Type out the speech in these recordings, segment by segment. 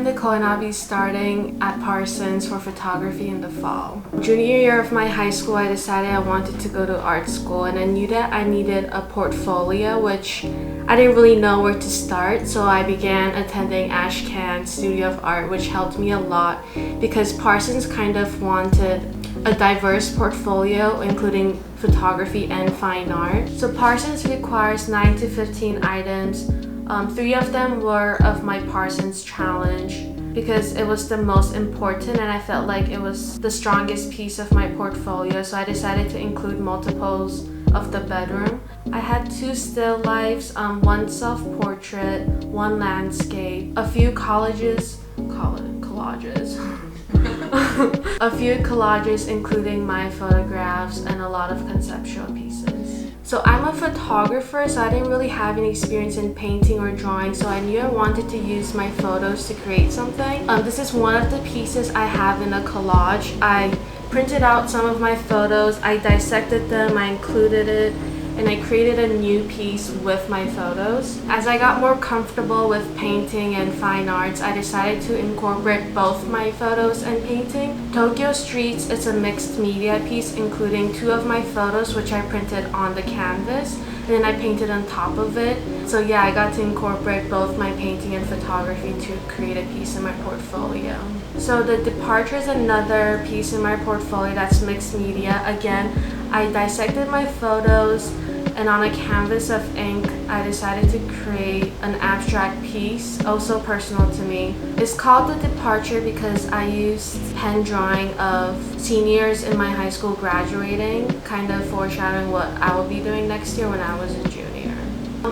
Nicole and I'll be starting at Parsons for photography in the fall. Junior year of my high school, I decided I wanted to go to art school, and I knew that I needed a portfolio, which I didn't really know where to start, so I began attending ASHCAN Studio of Art, which helped me a lot because Parsons kind of wanted a diverse portfolio, including photography and fine art. So Parsons requires 9 to 15 items. 3 of them were of my Parsons challenge because it was the most important and I felt like it was the strongest piece of my portfolio, so I decided to include multiples of the bedroom. I had 2 still lifes, 1 self-portrait, 1 landscape, a few collages a few collages including my photographs, and a lot of conceptual pieces. So I'm a photographer, so I didn't really have any experience in painting or drawing, so I knew I wanted to use my photos to create something. This is one of the pieces I have in a collage. I printed out some of my photos, I dissected them, I included it, and I created a new piece with my photos. As I got more comfortable with painting and fine arts, I decided to incorporate both my photos and painting. Tokyo Streets is a mixed media piece including 2 of my photos, which I printed on the canvas, and then I painted on top of it. So yeah, I got to incorporate both my painting and photography to create a piece in my portfolio. So The Departure is another piece in my portfolio that's mixed media. Again, I dissected my photos, and on a canvas of ink, I decided to create an abstract piece, also personal to me. It's called The Departure because I used pen drawing of seniors in my high school graduating, kind of foreshadowing what I will be doing next year when I was a junior.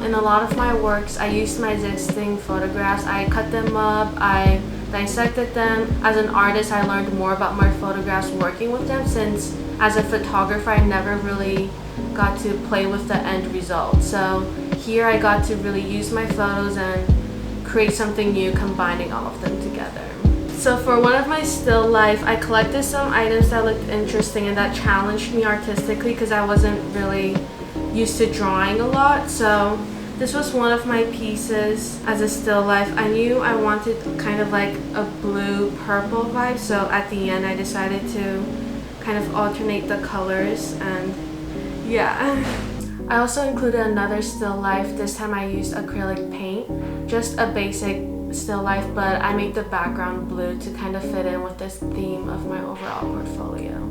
In a lot of my works, I used my existing photographs. I cut them up, I dissected them. As an artist, I learned more about my photographs working with them, since as a photographer, I never really got to play with the end result. So here I got to really use my photos and create something new, combining all of them together. So for one of my still life, I collected some items that looked interesting and that challenged me artistically because I wasn't really used to drawing a lot. So this was one of my pieces as a still life. I knew I wanted kind of like a blue-purple vibe, so at the end I decided to kind of alternate the colors, and yeah. I also included another still life. This time I used acrylic paint, just a basic still life, but I made the background blue to kind of fit in with this theme of my overall portfolio.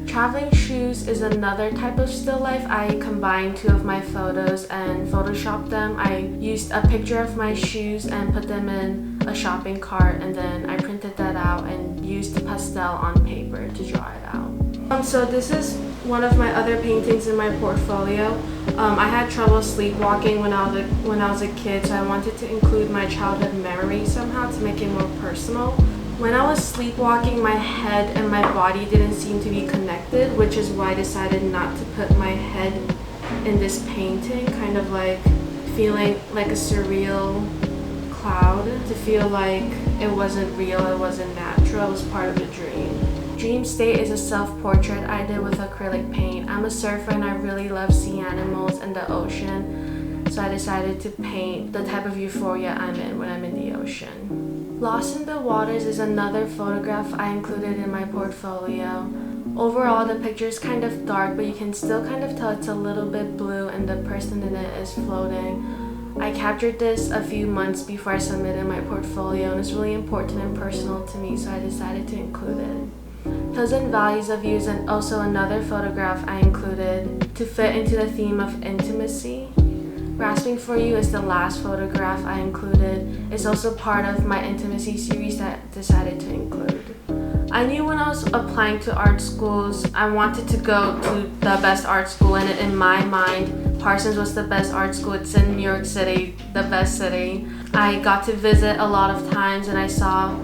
Traveling shoes is another type of still life. I combined 2 of my photos and photoshopped them. I used a picture of my shoes and put them in a shopping cart, and then I printed that out and used pastel on paper to draw it out. So this is one of my other paintings in my portfolio. I had trouble sleepwalking when I was a kid, so I wanted to include my childhood memories somehow to make it more personal. When I was sleepwalking, my head and my body didn't seem to be connected, which is why I decided not to put my head in this painting, kind of like feeling like a surreal cloud, to feel like it wasn't real, it wasn't natural, it was part of a dream. Dream State is a self-portrait I did with acrylic paint. I'm a surfer and I really love sea animals and the ocean, so I decided to paint the type of euphoria I'm in when I'm in the ocean. Lost in the Waters is another photograph I included in my portfolio. Overall, the picture is kind of dark, but you can still kind of tell it's a little bit blue and the person in it is floating. I captured this a few months before I submitted my portfolio, and it's really important and personal to me, so I decided to include it. Hills and Valleys of You is also another photograph I included to fit into the theme of intimacy. Grasping for You is the last photograph I included. It's also part of my intimacy series that I decided to include. I knew when I was applying to art schools, I wanted to go to the best art school, and in my mind, Parsons was the best art school. It's in New York City, the best city. I got to visit a lot of times, and I saw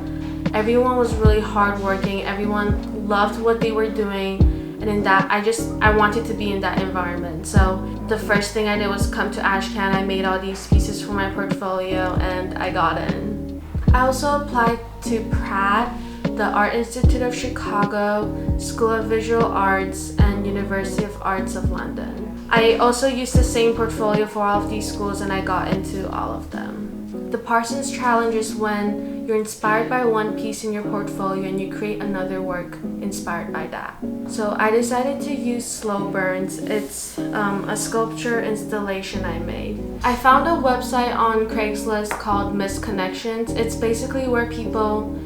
everyone was really hardworking. Everyone loved what they were doing, and in that, I wanted to be in that environment. So the first thing I did was come to ASHCAN. I made all these pieces for my portfolio, and I got in. I also applied to Pratt, the Art Institute of Chicago, School of Visual Arts, and University of Arts of London. I also used the same portfolio for all of these schools, and I got into all of them. The Parsons Challenge is when You're inspired by one piece in your portfolio and you create another work inspired by that. So I decided to use slow burns. It's a sculpture installation I made. I found a website on Craigslist called Missed Connections. It's basically where people,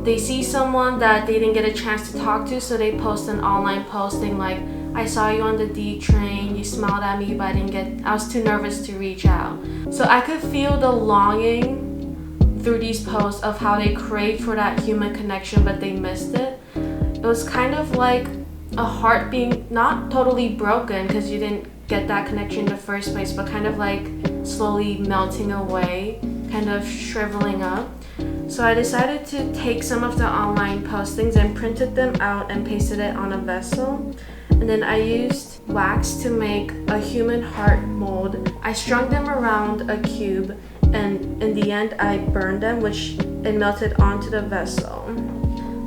they see someone that they didn't get a chance to talk to, so they post an online posting like, I saw you on the D train, you smiled at me, but I was too nervous to reach out. So I could feel the longing through these posts of how they craved for that human connection, but they missed it. It was kind of like a heart being not totally broken because you didn't get that connection in the first place, but kind of like slowly melting away, kind of shriveling up. So I decided to take some of the online postings and printed them out and pasted it on a vessel. And then I used wax to make a human heart mold. I strung them around a cube, and in the end I burned them, which it melted onto the vessel.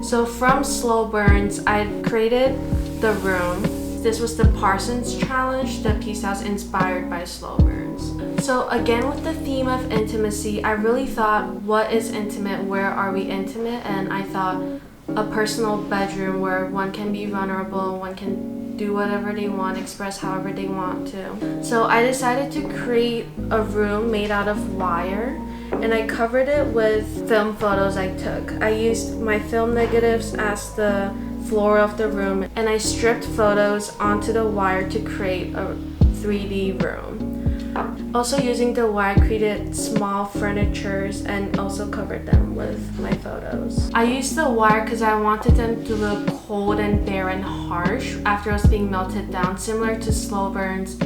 So from slow burns, I created the room. This was the Parsons challenge, the piece that was inspired by slow burns. So again, with the theme of intimacy, I really thought, what is intimate? Where are we intimate? And I thought a personal bedroom where one can be vulnerable, one can do whatever they want, express however they want to. So I decided to create a room made out of wire, and I covered it with film photos I took. I used my film negatives as the floor of the room, and I stripped photos onto the wire to create a 3D room. Also using the wire, I created small furnitures and also covered them with my photos. I used the wire because I wanted them to look cold and bare and harsh after it was being melted down, similar to slow burns.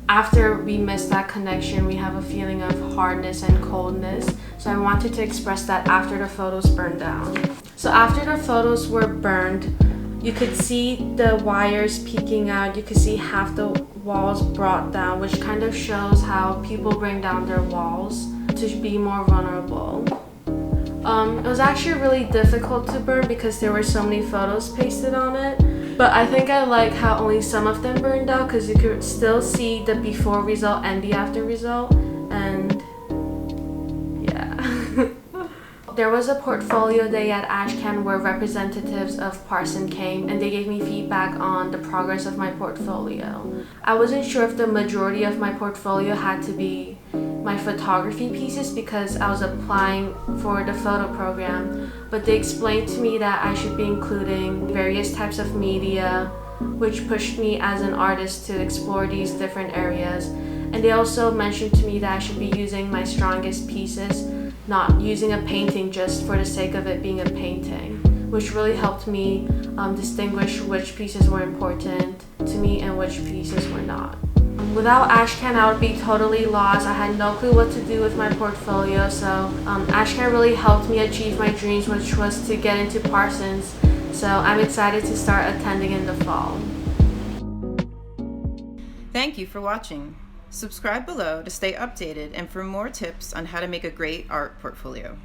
After we miss that connection, we have a feeling of hardness and coldness. So I wanted to express that after the photos burned down. So after the photos were burned, you could see the wires peeking out. You could see half the walls brought down, which kind of shows how people bring down their walls to be more vulnerable. It was actually really difficult to burn because there were so many photos pasted on it. But I think I like how only some of them burned out because you could still see the before result and the after result. And yeah. There was a portfolio day at ASHCAN where representatives of Parsons came and they gave me feedback on the progress of my portfolio. I wasn't sure if the majority of my portfolio had to be my photography pieces because I was applying for the photo program, but they explained to me that I should be including various types of media, which pushed me as an artist to explore these different areas. And they also mentioned to me that I should be using my strongest pieces, not using a painting just for the sake of it being a painting, which really helped me distinguish which pieces were important to me and which pieces were not. Without ASHCAN, I would be totally lost. I had no clue what to do with my portfolio, so ASHCAN really helped me achieve my dreams, which was to get into Parsons. So I'm excited to start attending in the fall. Thank you for watching. Subscribe below to stay updated and for more tips on how to make a great art portfolio.